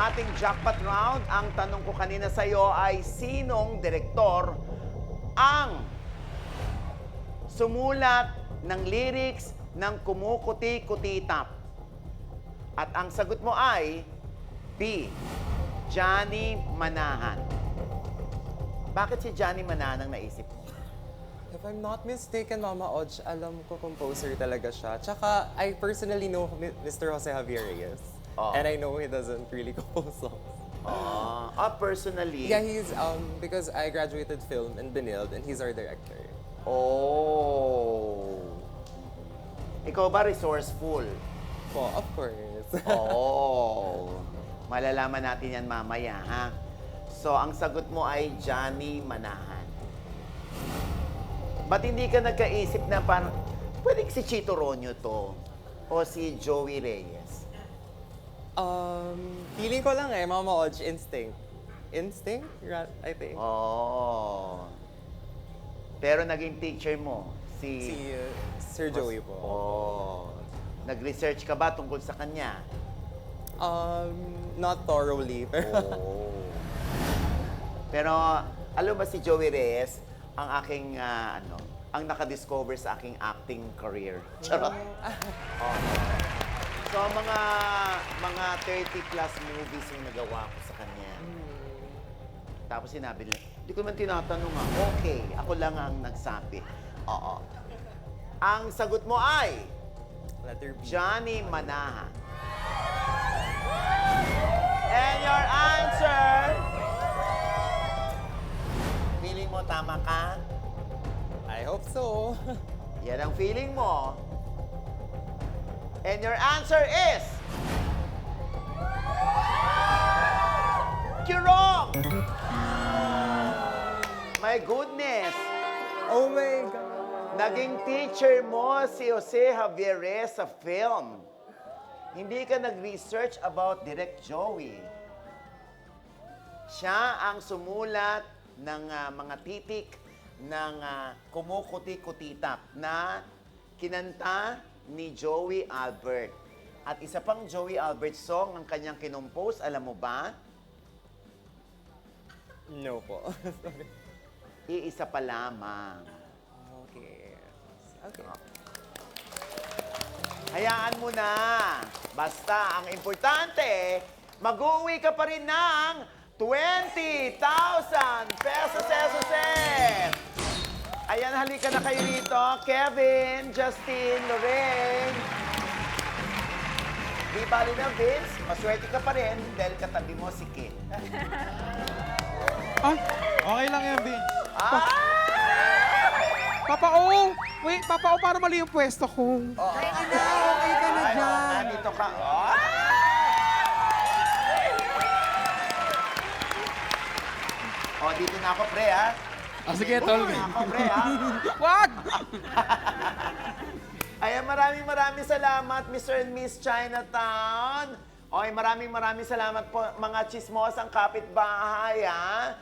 ating jackpot round. Ang tanong ko kanina sa iyo ay sinong direktor ang sumulat ng lyrics ng Kumukuti-Kutitap? At ang sagot mo ay B. Johnny Manahan. Bakit si Johnny Manahan ang naisip mo? If I'm not mistaken, Mama Odge, alam ko composer talaga siya. Tsaka, I personally know Mr. Jose Javier Reyes. Oh. And I know he doesn't really compose songs. Personally? Yeah, he's, because I graduated film in Benilde and he's our director. Oh. Ikaw ba resourceful? Po, of course. Oh. Malalaman natin yan mamaya, ha? So, ang sagot mo ay Johnny Manahan. Ba't hindi ka nagkaisip na parang, pwedeng si Chito Ronyo to o si Joey Reyes? Feeling ko lang Mama Odge, instinct. Instinct? I think. Oh. Pero naging teacher mo, Si Sir Joey po. Oh. Nag-research ka ba tungkol sa kanya? Not thoroughly. Oh. Pero, alam ba si Joey Reyes, ang aking, ang nakadiscover sa aking acting career. Charot. Oh. So, mga 30 plus movies yung nagawa ko sa kanya. Tapos sinabi nila, hindi ko man tinatanong nga. Okay, ako lang ang nagsabi. Oo. Ang sagot mo ay Letter B. Johnny Manahan. And your answer? Feeling mo tama ka? I hope so. Yan ang feeling mo. And your answer is... Wrong! My goodness! Oh my God. Naging teacher mo si Jose Javier Reyes sa film. Hindi ka nag-research about Direct Joey. Siya ang sumulat ng mga titik ng Kumukuti-Kutitap na kinanta ni Joey Albert. At isa pang Joey Albert song ang kanyang kinompose, alam mo ba? No po. Sorry. Iisa pa lamang. Okay. Okay. Hayaan mo na. Basta, ang importante, mag-uwi ka pa rin ng 20,000 pesos. Ayan, halika na kayo dito. Kevin, Justin, Lorraine. Di bali na, Vince. Maswerte ka pa rin dahil katabi mo si Kim. Ay, okay lang yan, Vince. Papa O! Wait, Papa O, para mali yung pwesto ko. Okay ka na dyan. Dito ka. Dito na ako, pre, ha? Sige, tol. Dito na ako, pre, ha? Wag! Ayan, maraming salamat, Mr. and Miss Chinatown. Okay, maraming salamat po, mga chismosang kapitbahay, ha?